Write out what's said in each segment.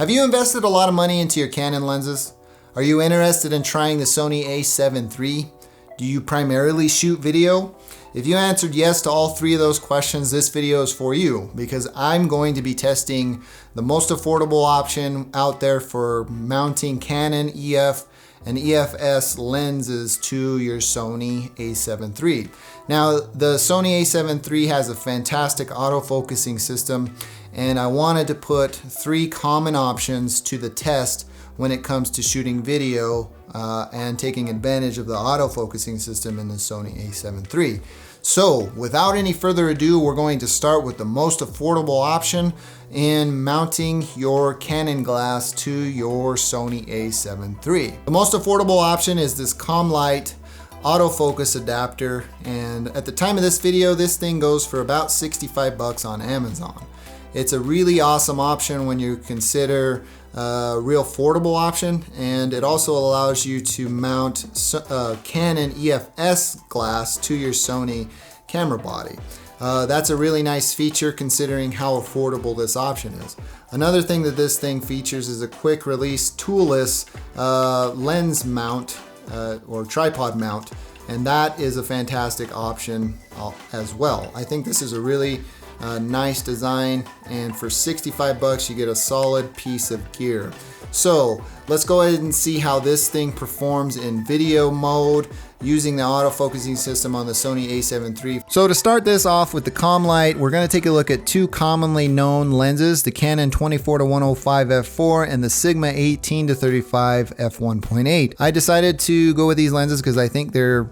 Have you invested a lot of money into your Canon lenses? Are you interested in trying the Sony A7 III? Do you primarily shoot video? If you answered yes to all three of those questions, this video is for you because I'm going to be testing the most affordable option out there for mounting Canon EF and EFS lenses to your Sony A7 III. Now, the Sony A7 III has a fantastic autofocusing system, and I wanted to put three common options to the test when it comes to shooting video and taking advantage of the autofocusing system in the Sony A7 III. So without any further ado, we're going to start with the most affordable option in mounting your Canon glass to your Sony A7 III. The most affordable option is this Commlite autofocus adapter, and at the time of this video, this thing goes for about 65 bucks on Amazon. It's a really awesome option when you consider a real affordable option, and it also allows you to mount Canon EFS glass to your Sony camera body. That's a really nice feature considering how affordable this option is. Another thing that this thing features is a quick release toolless lens mount or tripod mount, and that is a fantastic option as well. I think this is a really nice design, and for 65 bucks you get a solid piece of gear. So let's go ahead and see how this thing performs in video mode using the autofocusing system on the Sony A7 III. So to start this off with the Commlite, we're going to take a look at two commonly known lenses, the Canon 24-105 f4 and the Sigma 18-35 f1.8. I decided to go with these lenses because I think they're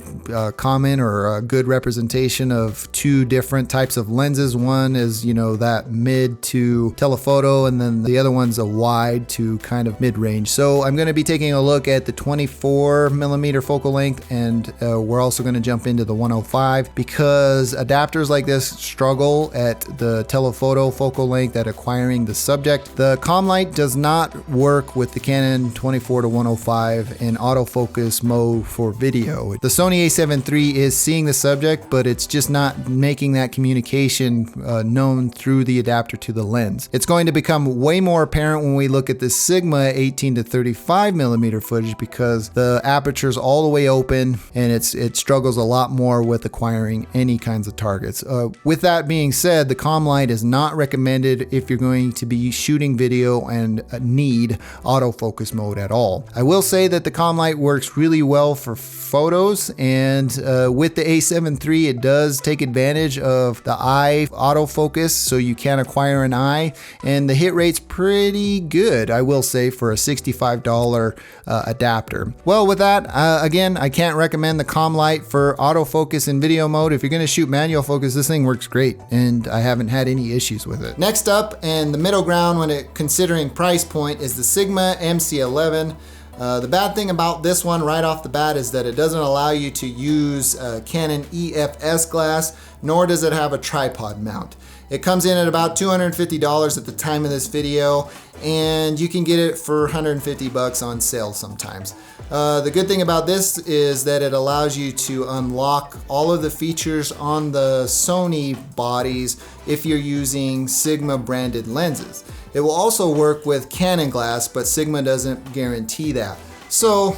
common or a good representation of two different types of lenses. One is, you know, that mid to telephoto, and then the other one's a wide to kind of mid-range. So I'm going to be taking a look at the 24mm focal length, and we're also going to jump into the 105 because adapters like this struggle at the telephoto focal length at acquiring the subject. The Commlite does not work with the Canon 24-105 in autofocus mode for video. The Sony A7 III is seeing the subject, but it's just not making that communication known through the adapter to the lens. It's going to become way more apparent when we look at the Sigma 18-35mm footage because the aperture is all the way open, and it struggles a lot more with acquiring any kinds of targets. With that being said, the Commlite is not recommended if you're going to be shooting video and need autofocus mode at all. I will say that the Commlite works really well for photos, and with the A7 III, it does take advantage of the eye autofocus, so you can acquire an eye, and the hit rate's pretty good, I will say, for a $65 adapter. Well, with that, again, I can't recommend the Commlite for autofocus in video mode. If you're going to shoot manual focus, this thing works great, and I haven't had any issues with it. Next up, and the middle ground when considering price point, is the Sigma MC11. The bad thing about this one right off the bat is that it doesn't allow you to use Canon EFS glass, nor does it have a tripod mount. It comes in at about $250 at the time of this video, and you can get it for 150 bucks on sale sometimes. The good thing about this is that it allows you to unlock all of the features on the Sony bodies if you're using Sigma branded lenses. It will also work with Canon glass, but Sigma doesn't guarantee that. So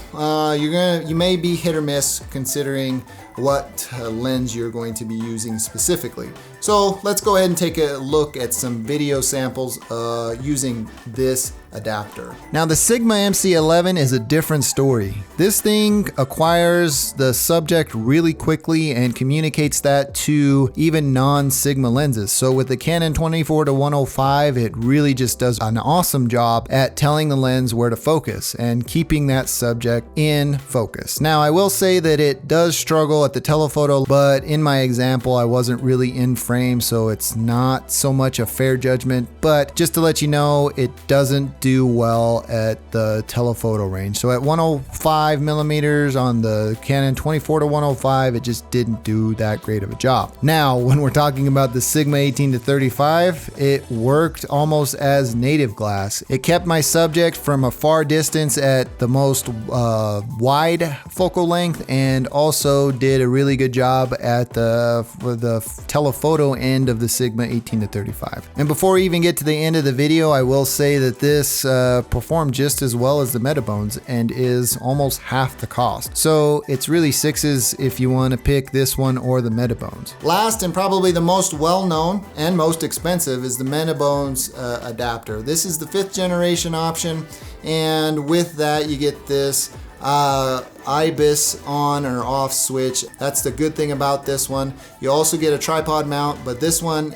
you may be hit or miss considering what lens you're going to be using specifically. So let's go ahead and take a look at some video samples using this adapter. Now the Sigma MC11 is a different story. This thing acquires the subject really quickly and communicates that to even non-Sigma lenses. So with the Canon 24-105, it really just does an awesome job at telling the lens where to focus and keeping that subject in focus. Now I will say that it does struggle at the telephoto, but in my example I wasn't really in frame, so it's not so much a fair judgment, but just to let you know, it doesn't do well at the telephoto range. So at 105 millimeters on the Canon 24-105, it just didn't do that great of a job. Now when we're talking about the Sigma 18-35, it worked almost as native glass. It kept my subject from a far distance at the most wide focal length, and also did a really good job at the telephoto end of the Sigma 18-35. And before we even get to the end of the video, I will say that this lenses perform just as well as the Metabones and is almost half the cost. So it's really sixes if you want to pick this one or the Metabones. Last and probably the most well-known and most expensive is the Metabones adapter. This is the 5th generation option, and with that you get this IBIS on or off switch. That's the good thing about this one. You also get a tripod mount, but this one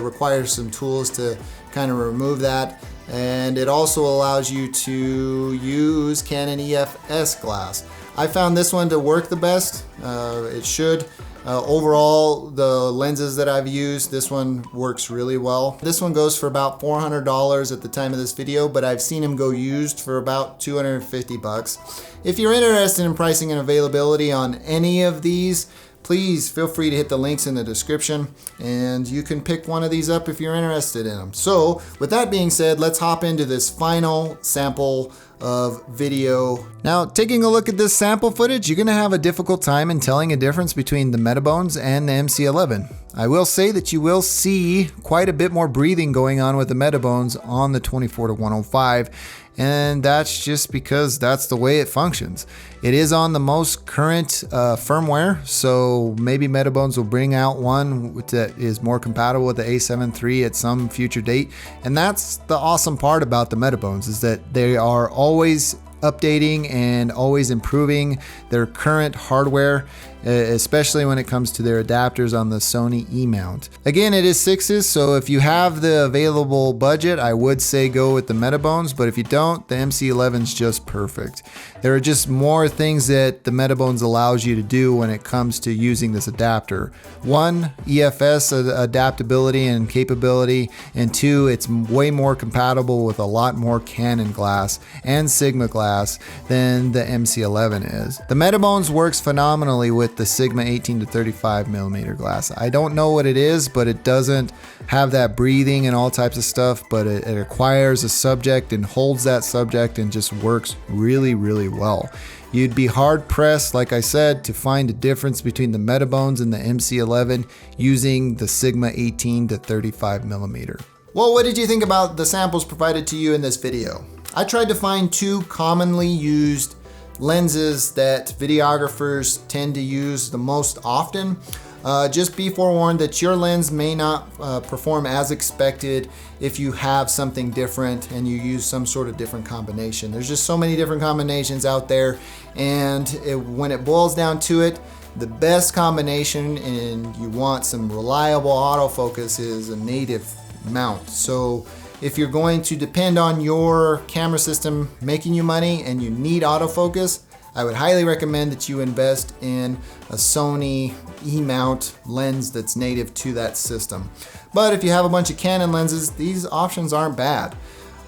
requires some tools to kind of remove that, and it also allows you to use Canon EFS glass. I found this one to work the best. It should. Overall, the lenses that I've used, this one works really well. This one goes for about $400 at the time of this video, but I've seen them go used for about 250 bucks. If you're interested in pricing and availability on any of these, please feel free to hit the links in the description and you can pick one of these up if you're interested in them. So with that being said, let's hop into this final sample of video. Now, taking a look at this sample footage, you're gonna have a difficult time in telling a difference between the Metabones and the MC11. I will say that you will see quite a bit more breathing going on with the Metabones on the 24-105, and that's just because that's the way it functions. It is on the most current firmware, so maybe Metabones will bring out one that is more compatible with the A7 III at some future date, and that's the awesome part about the Metabones, is that they are always updating and always improving their current hardware, especially when it comes to their adapters on the Sony E-mount. Again, it is sixes, so if you have the available budget, I would say go with the Metabones, but if you don't, the MC11 is just perfect. There are just more things that the Metabones allows you to do when it comes to using this adapter. One, EFS adaptability and capability, and two, it's way more compatible with a lot more Canon glass and Sigma glass than the MC11 is. The Metabones works phenomenally with the Sigma 18 to 35 millimeter glass. I don't know what it is, but it doesn't have that breathing and all types of stuff, but it acquires a subject and holds that subject and just works really, really well. You'd be hard pressed, like I said, to find a difference between the Metabones and the MC11 using the Sigma 18 to 35 millimeter. Well, what did you think about the samples provided to you in this video? I tried to find 2 commonly used lenses that videographers tend to use the most often. Just be forewarned that your lens may not perform as expected if you have something different and you use some sort of different combination. There's just so many different combinations out there, and when it boils down to it, the best combination, and you want some reliable autofocus, is a native mount. So if you're going to depend on your camera system making you money and you need autofocus, I would highly recommend that you invest in a Sony E-mount lens that's native to that system. But if you have a bunch of Canon lenses, these options aren't bad.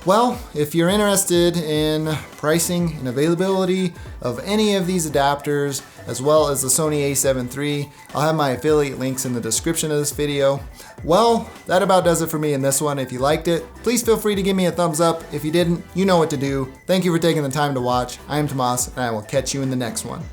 Well, if you're interested in pricing and availability of any of these adapters, as well as the Sony A7 III, I'll have my affiliate links in the description of this video. Well, that about does it for me in this one. If you liked it, please feel free to give me a thumbs up. If you didn't, you know what to do. Thank you for taking the time to watch. I am Tomas, and I will catch you in the next one.